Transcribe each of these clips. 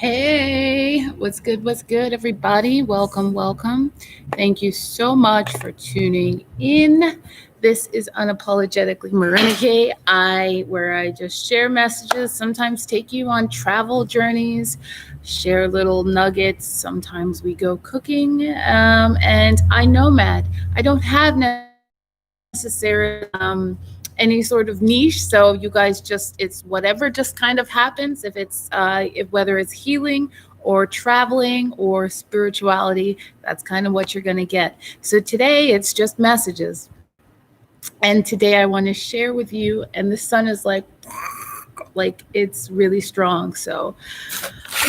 Hey, what's good? What's good, everybody? Welcome, welcome. Thank you so much for tuning in. This is Unapologetically Marinike, where I just share messages, sometimes take you on travel journeys, share little nuggets. Sometimes we go cooking, and I nomad. I don't have necessarily any sort of niche. So you guys just it's whatever just kind of happens. If it's if whether it's healing or traveling or spirituality, that's kind of what you're gonna get. So today it's just messages. And today I want to share with you, and the sun is like it's really strong. So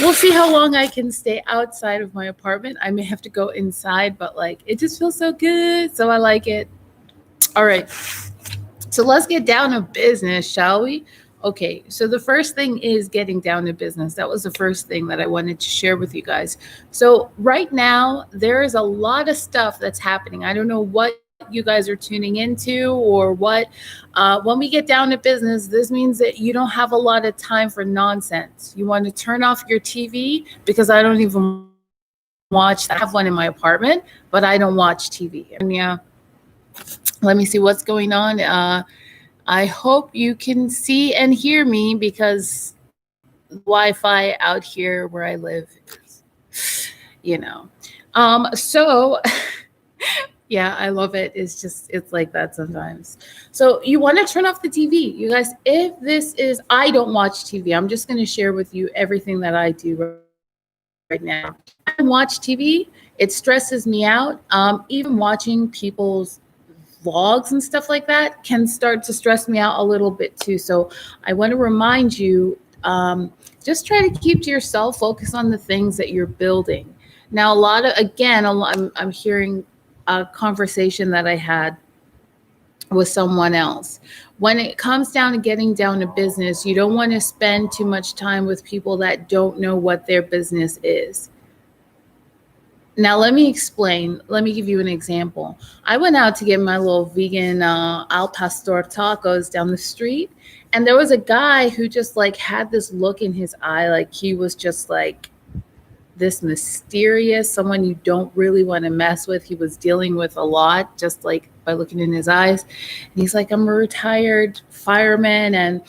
we'll see how long I can stay outside of my apartment. I may have to go inside, but like it just feels so good. So I like it. All right. So let's get down to business, shall we? Okay, so the first thing is getting down to business. That was the first thing that I wanted to share with you guys. So, right now, there is a lot of stuff that's happening. I don't know what you guys are tuning into or what. When we get down to business, this means that you don't have a lot of time for nonsense. You want to turn off your TV because I don't even watch that. I have one in my apartment, but I don't watch TV. And yeah, let me see what's going on. I hope you can see and hear me because the Wi-Fi out here where I live is, you know. So yeah, I love it. It's like that sometimes. So you want to turn off the TV, you guys. If this is, I don't watch TV. I'm just going to share with you everything that I do right now. I don't watch TV. It stresses me out. Even watching people's vlogs and stuff like that can start to stress me out a little bit too. So I want to remind you, just try to keep to yourself, focus on the things that you're building. Now, a lot of, again, I'm hearing a conversation that I had with someone else. When it comes down to getting down to business, you don't want to spend too much time with people that don't know what their business is. Now, let me explain. Let me give you an example. I went out to get my little vegan al pastor tacos down the street, and there was a guy who just like had this look in his eye, like he was just like this mysterious, someone you don't really want to mess with. He was dealing with a lot just like by looking in his eyes. And he's like, I'm a retired fireman, and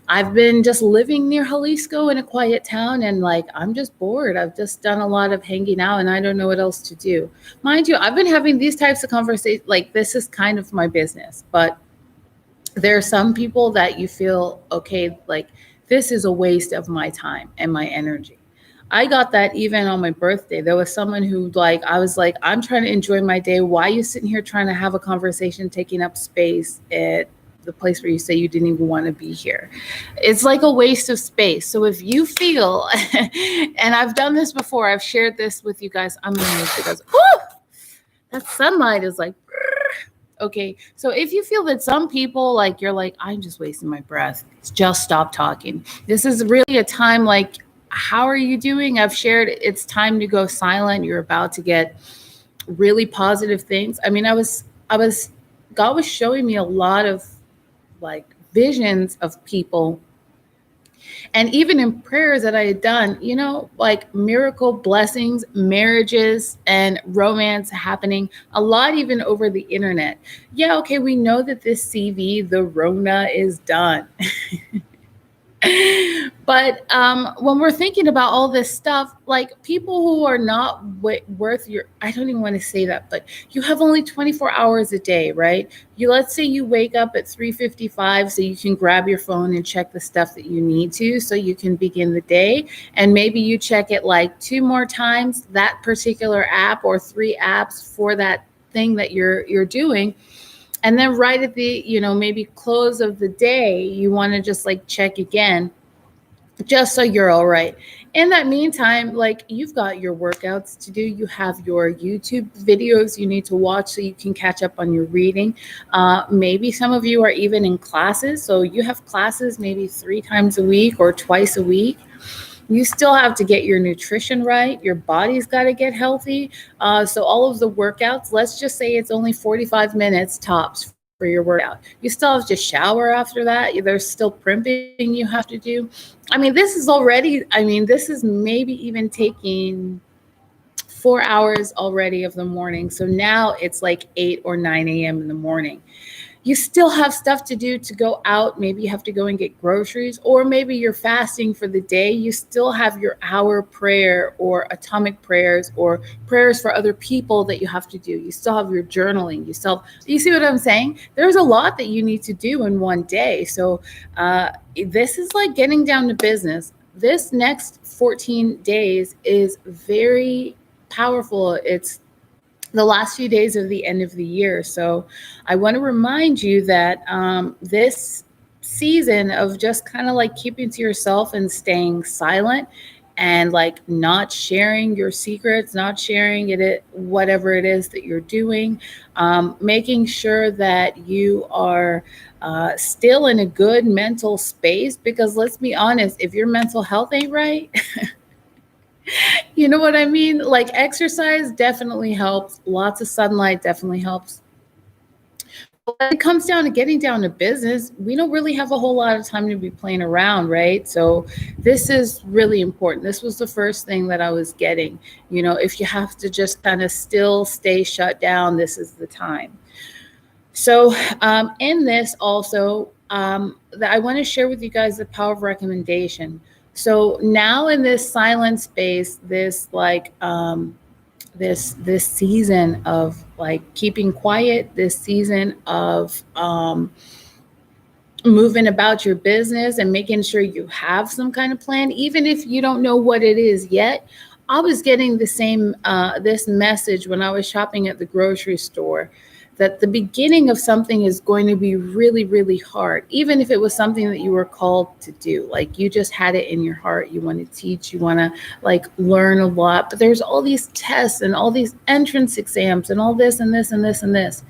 I've been just living near Jalisco in a quiet town, and like I'm just bored. I've just done a lot of hanging out and I don't know what else to do. Mind you, I've been having these types of conversations, like this is kind of my business, but there are some people that you feel, okay, like this is a waste of my time and my energy. I got that even on my birthday. There was someone who, like, I was like, I'm trying to enjoy my day. Why are you sitting here trying to have a conversation, taking up space at the place where you say you didn't even want to be here? It's like a waste of space. So if you feel, and I've done this before, I've shared this with you guys. I'm going to move because, that sunlight is like, okay. So if you feel that some people, like, you're like, I'm just wasting my breath, just stop talking. This is really a time like, how are you doing? I've shared it's time to go silent. You're about to get really positive things. I mean, God was showing me a lot of like visions of people, and even in prayers that I had done, like miracle blessings, marriages, and romance happening a lot, even over the internet. Yeah, okay, we know that this CV, the Rona, is done. But when we're thinking about all this stuff, like people who are not worth your, I don't even want to say that, but you have only 24 hours a day, right? Let's say you wake up at 3:55 so you can grab your phone and check the stuff that you need to so you can begin the day. And maybe you check it like 2 more times, that particular app, or 3 apps for that thing that you're doing. And then right at the, maybe close of the day, you want to just like check again, just so you're all right. In that meantime, like you've got your workouts to do, you have your YouTube videos you need to watch so you can catch up on your reading. Maybe some of you are even in classes. So you have classes maybe 3 times a week or twice a week. You still have to get your nutrition right. Your body's got to get healthy. So all of the workouts, let's just say it's only 45 minutes tops for for your workout. You still have to shower after that. There's still primping you have to do. I mean, this is maybe even taking 4 hours already of the morning. So now it's like 8 or 9 a.m. in the morning. You still have stuff to do to go out. Maybe you have to go and get groceries, or maybe you're fasting for the day. You still have your hour prayer or atomic prayers or prayers for other people that you have to do. You still have your journaling. You see what I'm saying? There's a lot that you need to do in one day. So this is like getting down to business. This next 14 days is very powerful. It's the last few days of the end of the year. So I want to remind you that this season of just kind of like keeping to yourself and staying silent and like not sharing your secrets, not sharing it, whatever it is that you're doing, making sure that you are still in a good mental space, because let's be honest, if your mental health ain't right, you know what I mean? Like exercise definitely helps. Lots of sunlight definitely helps. But when it comes down to getting down to business, we don't really have a whole lot of time to be playing around, right? So this is really important. This was the first thing that I was getting. If you have to just kind of still stay shut down, this is the time. So in this also, I want to share with you guys the power of recommendation. So now in this silent space, this season of like keeping quiet, this season of moving about your business and making sure you have some kind of plan, even if you don't know what it is yet. I was getting the same this message when I was shopping at the grocery store, that the beginning of something is going to be really, really hard, even if it was something that you were called to do. Like you just had it in your heart. You want to teach, you want to like learn a lot, but there's all these tests and all these entrance exams and all this and this and this and this.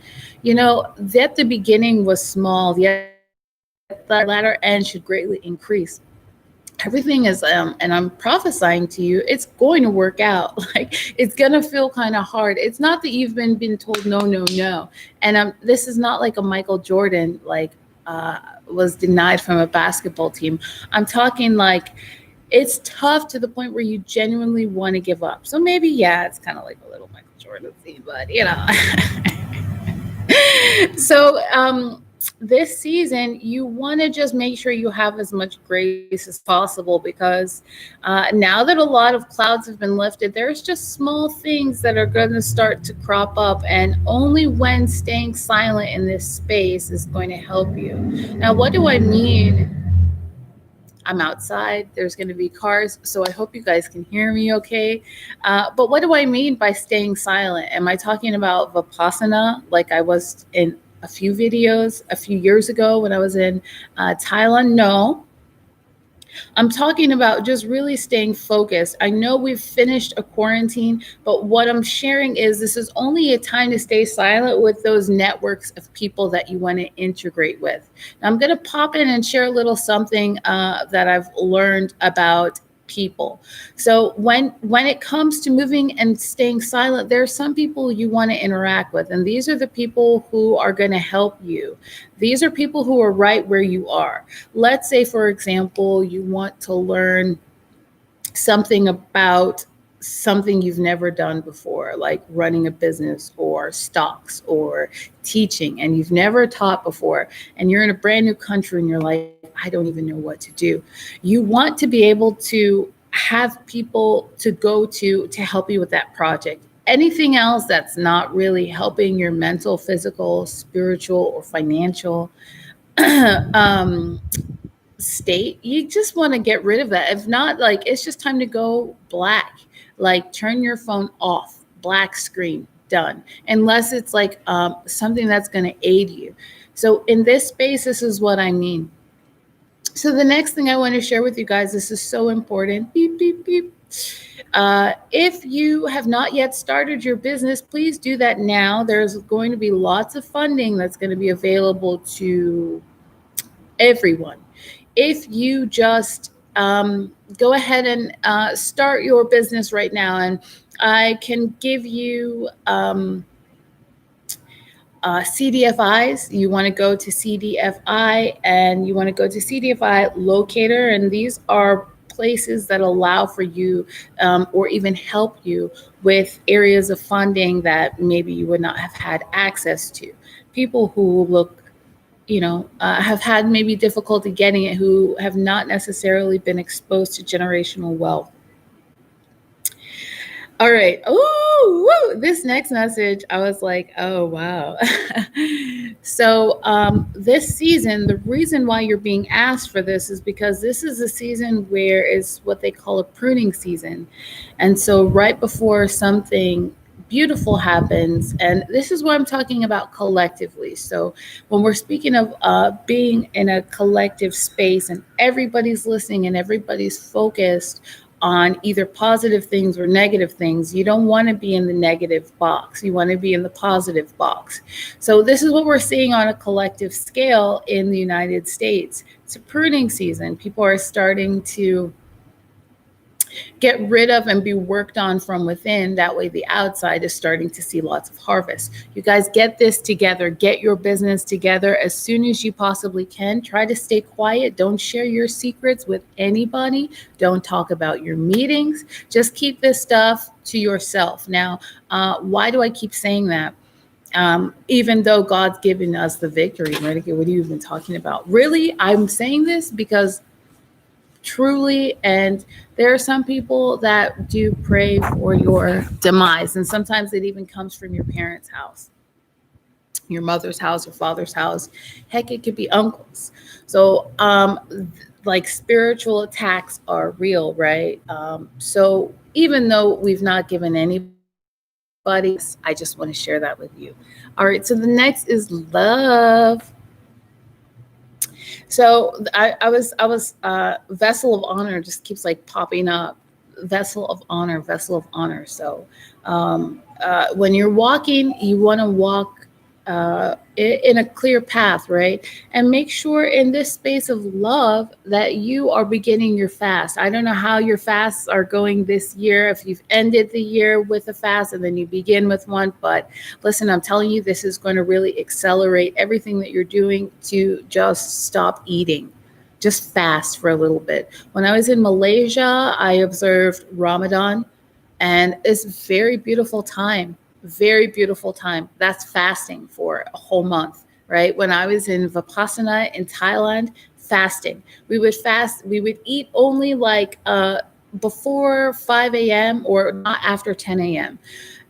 That the beginning was small, yet the latter end should greatly increase. Everything is and I'm prophesying to you, it's going to work out. Like it's gonna feel kind of hard. It's not that you've been told no, no, no. And this is not like a Michael Jordan was denied from a basketball team. I'm talking like it's tough to the point where you genuinely want to give up. So maybe, yeah, it's kind of like a little Michael Jordan scene, but so this season, you want to just make sure you have as much grace as possible, because now that a lot of clouds have been lifted, there's just small things that are going to start to crop up. And only when staying silent in this space is going to help you. Now, what do I mean? I'm outside. There's going to be cars. So I hope you guys can hear me okay. But what do I mean by staying silent? Am I talking about Vipassana like I was in a few videos a few years ago when I was in Thailand? No. I'm talking about just really staying focused. I know we've finished a quarantine, but what I'm sharing is this is only a time to stay silent with those networks of people that you want to integrate with. Now, I'm going to pop in and share a little something that I've learned about people. So when it comes to moving and staying silent, there are some people you want to interact with, and these are the people who are going to help you. These are people who are right where you are. Let's say, for example, you want to learn something about something you've never done before, like running a business or stocks or teaching, and you've never taught before, and you're in a brand new country and you're like, I don't even know what to do. You want to be able to have people to go to help you with that project. Anything else that's not really helping your mental, physical, spiritual, or financial state, you just want to get rid of that. If not, like, it's just time to go black. Like, turn your phone off, black screen, done. Unless it's like something that's going to aid you. So in this space, this is what I mean. So the next thing I want to share with you guys, this is so important. Beep, beep, beep. If you have not yet started your business, please do that now. There's going to be lots of funding that's going to be available to everyone. If you just go ahead and start your business right now, and I can give you CDFIs, you want to go to CDFI, and you want to go to CDFI locator, and these are places that allow for you or even help you with areas of funding that maybe you would not have had access to. People who look, have had maybe difficulty getting it, who have not necessarily been exposed to generational wealth. All right. Oh, this next message, I was like, oh, wow. So, this season, the reason why you're being asked for this is because this is a season where it's what they call a pruning season. And so, right before something beautiful happens, and this is what I'm talking about collectively. So, when we're speaking of being in a collective space and everybody's listening and everybody's focused on either positive things or negative things, you don't want to be in the negative box. You want to be in the positive box. So this is what we're seeing on a collective scale in the United States. It's a pruning season. People are starting to get rid of and be worked on from within. That way the outside is starting to see lots of harvest. You guys get this together. Get your business together as soon as you possibly can. Try to stay quiet. Don't share your secrets with anybody. Don't talk about your meetings. Just keep this stuff to yourself. Now, why do I keep saying that? Even though God's given us the victory, right? What are you even talking about? Really, I'm saying this because truly, and there are some people that do pray for your demise, and sometimes it even comes from your parents' house, your mother's house or father's house. Heck, it could be uncles. So like spiritual attacks are real, right? So even though we've not given anybody, I just want to share that with you. All right, so the next is love. So I was vessel of honor just keeps like popping up. Vessel of honor, vessel of honor. So when you're walking, you want to walk in a clear path, right? And make sure in this space of love that you are beginning your fast. I don't know how your fasts are going this year, if you've ended the year with a fast and then you begin with one, but listen, I'm telling you, this is going to really accelerate everything that you're doing to just stop eating. Just fast for a little bit. When I was in Malaysia, I observed Ramadan, and it's a very beautiful time. Very beautiful time. That's fasting for a whole month, right? When I was in Vipassana in Thailand, fasting. We would fast, we would eat only like before 5 a.m. or not after 10 a.m.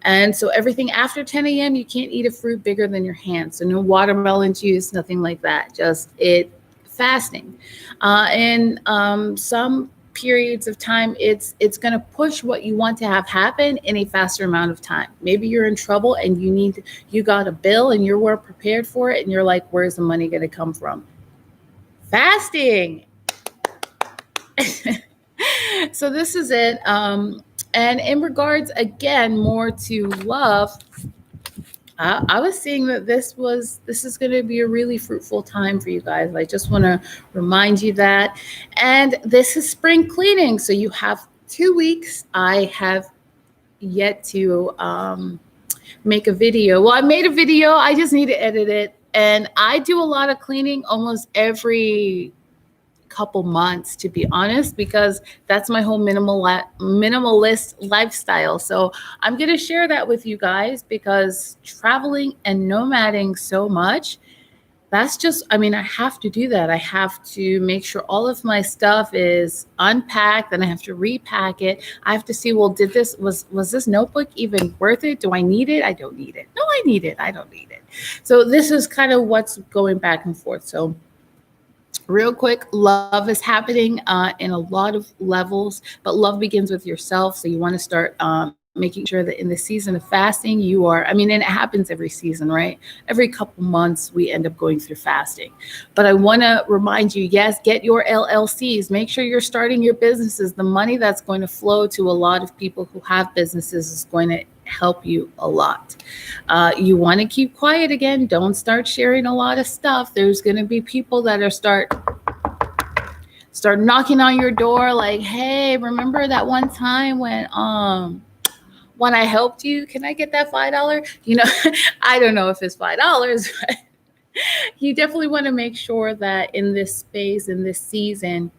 And so everything after 10 a.m., you can't eat a fruit bigger than your hand. So no watermelon juice, nothing like that. Just fasting. And some periods of time, it's going to push what you want to have happen in a faster amount of time. Maybe you're in trouble and you got a bill and you weren't prepared for it, and you're like, where's the money going to come from? Fasting. So this is it. And in regards, again, more to love, I was seeing that this is going to be a really fruitful time for you guys. I just want to remind you that. And this is spring cleaning. So you have 2 weeks. I have yet to make a video. Well, I made a video. I just need to edit it. And I do a lot of cleaning almost every couple months, to be honest, because that's my whole minimalist lifestyle. So I'm going to share that with you guys, because traveling and nomading so much, that's just, I mean, I have to do that. I have to make sure all of my stuff is unpacked, and I have to repack it. I have to see, well, was this notebook even worth it? Do I need it? I don't need it. No, I need it. I don't need it. So this is kind of what's going back and forth. So real quick, love is happening in a lot of levels, but love begins with yourself. So you want to start making sure that in the season of fasting, you are, I mean, and it happens every season, right? Every couple months, we end up going through fasting. But I want to remind you, yes, get your LLCs. Make sure you're starting your businesses. The money that's going to flow to a lot of people who have businesses is going to help you a lot. You want to keep quiet again. Don't start sharing a lot of stuff. There's going to be people that are start knocking on your door like, hey, remember that one time when when I helped you, can I get that $5? You know, I don't know if it's $5, but you definitely want to make sure that in this space, in this season,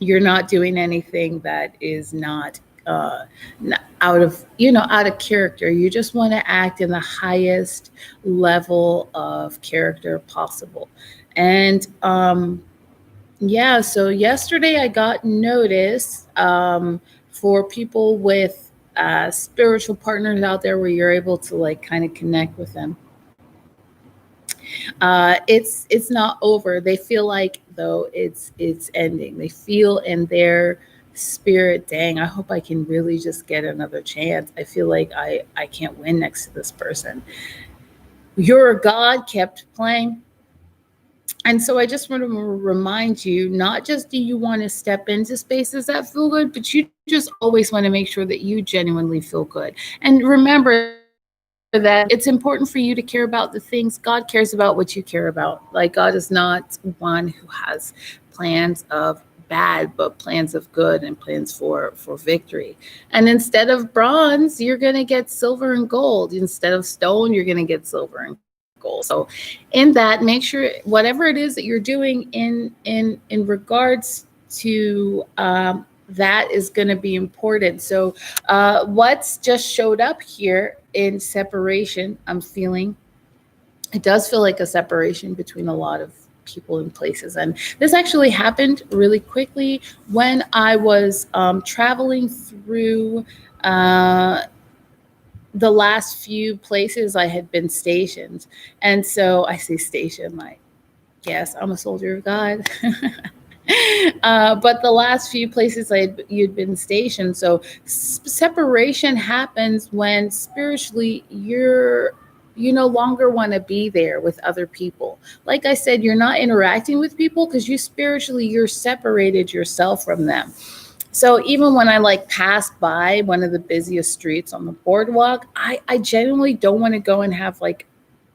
you're not doing anything that is uh, not out of, out of character. You just want to act in the highest level of character possible. And yeah, so yesterday I got notice for people with spiritual partners out there where you're able to like kind of connect with them. It's not over. They feel like though it's ending. They feel in their spirit, dang, I hope I can really just get another chance. I feel like I can't win next to this person. Your God kept playing. And so I just want to remind you, not just do you want to step into spaces that feel good, but you just always want to make sure that you genuinely feel good. And remember that it's important for you to care about the things God cares about, what you care about. Like, God is not one who has plans of bad, but plans of good and plans for victory. And instead of bronze, you're going to get silver and gold. Instead of stone, you're going to get silver and gold. So in that, make sure whatever it is that you're doing in regards to that is going to be important. So what's just showed up here in separation, I'm feeling, it does feel like a separation between a lot of people and places. And this actually happened really quickly when I was traveling through the last few places I had been stationed. And so I say station, like, yes, I'm a soldier of God. But the last few places you'd been stationed. So separation happens when spiritually you no longer want to be there with other people. Like I said, you're not interacting with people because you're separated yourself from them. So even when I like pass by one of the busiest streets on the boardwalk, I genuinely don't want to go and have like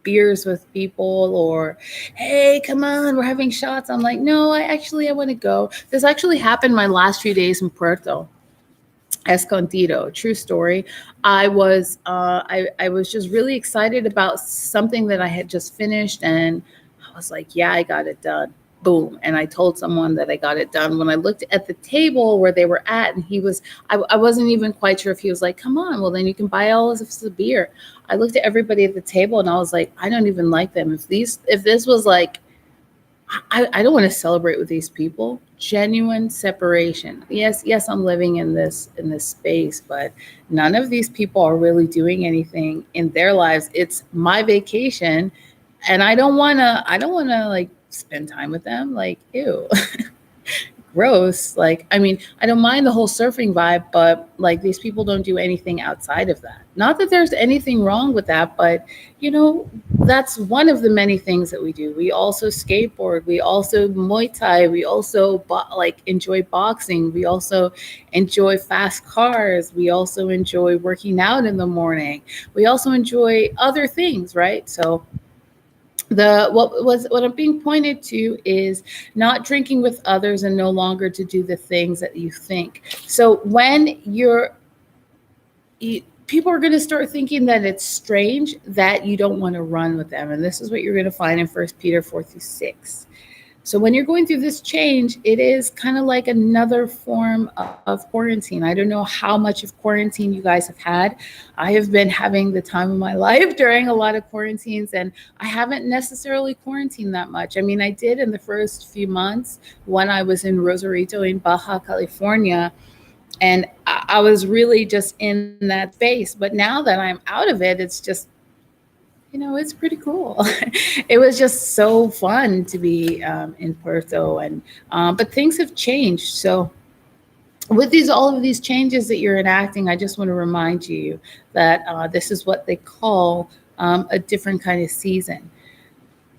beers with people or, hey, come on, we're having shots. I'm like, no, I want to go. This actually happened my last few days in Puerto Escondido. True story. I was just really excited about something that I had just finished, and I was like, yeah, I got it done. Boom. And I told someone that I got it done. When I looked at the table where they were at, and I wasn't even quite sure if he was like, come on, well, then you can buy all of this beer. I looked at everybody at the table and I was like, I don't even like them. If this was like, I don't want to celebrate with these people. Genuine separation. Yes, I'm living in this space, but none of these people are really doing anything in their lives. It's my vacation, and I don't wanna like spend time with them. Like, ew. Gross. Like, I mean, I don't mind the whole surfing vibe, but like these people don't do anything outside of that. Not that there's anything wrong with that, but that's one of the many things that we do. We also skateboard, we also Muay Thai, we also like enjoy boxing, we also enjoy fast cars, we also enjoy working out in the morning, we also enjoy other things, right? So what I'm being pointed to is not drinking with others and no longer to do the things that you think. So when people are going to start thinking that it's strange that you don't want to run with them, and this is what you're going to find in 1 Peter 4-6. So when you're going through this change, it is kind of like another form of quarantine. I don't know how much of quarantine you guys have had. I have been having the time of my life during a lot of quarantines, and I haven't necessarily quarantined that much. I mean, I did in the first few months when I was in Rosarito in Baja California, and I was really just in that space. But now that I'm out of it, it's just, it's pretty cool. It was just so fun to be in Puerto, and but things have changed. So with all of these changes that you're enacting, I just want to remind you that this is what they call a different kind of season.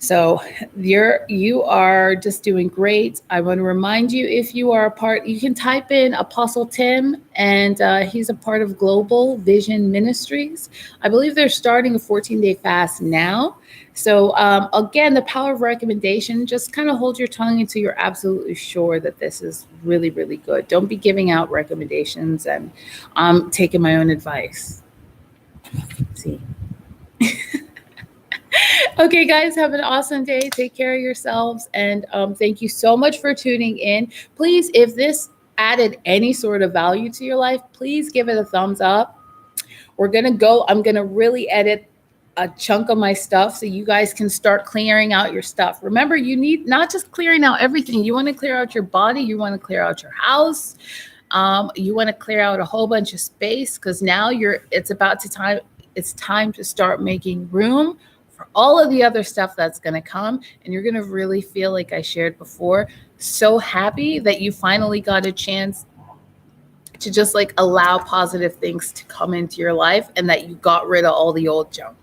So you are just doing great. I want to remind you, if you are a part, you can type in Apostle Tim, and he's a part of Global Vision Ministries. I believe they're starting a 14-day fast now. So again, the power of recommendation, just kind of hold your tongue until you're absolutely sure that this is really, really good. Don't be giving out recommendations and taking my own advice. See. Okay, guys, have an awesome day. Take care of yourselves. And thank you so much for tuning in. Please, if this added any sort of value to your life, please give it a thumbs up. I'm going to really edit a chunk of my stuff so you guys can start clearing out your stuff. Remember, you need not just clearing out everything. You want to clear out your body. You want to clear out your house. You want to clear out a whole bunch of space, because now it's time to start making room for all of the other stuff that's going to come. And you're going to really feel, like I shared before, so happy that you finally got a chance to just like allow positive things to come into your life, and that you got rid of all the old junk,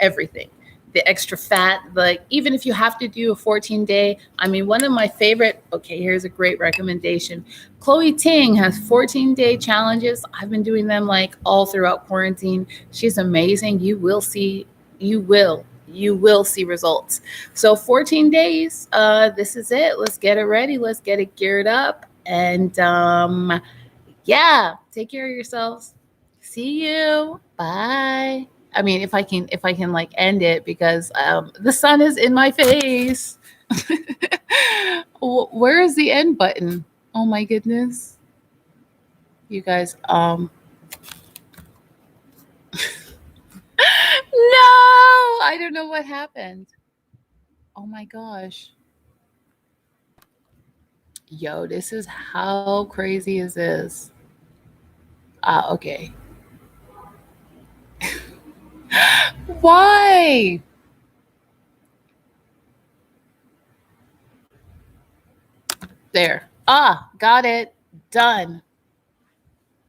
everything, the extra fat. Like, even if you have to do a 14-day, I mean, one of my favorite, okay, here's a great recommendation. Chloe Ting has 14-day challenges. I've been doing them like all throughout quarantine. She's amazing. You will see results. So 14 days, this is it. Let's get it ready. Let's get it geared up. And yeah, take care of yourselves. See you. Bye. I mean, if I can like end it, because the sun is in my face. Where is the end button? Oh my goodness. You guys, no, I don't know what happened. Oh my gosh. Yo, this is, how crazy is this? Okay. Why? There. Got it. Done.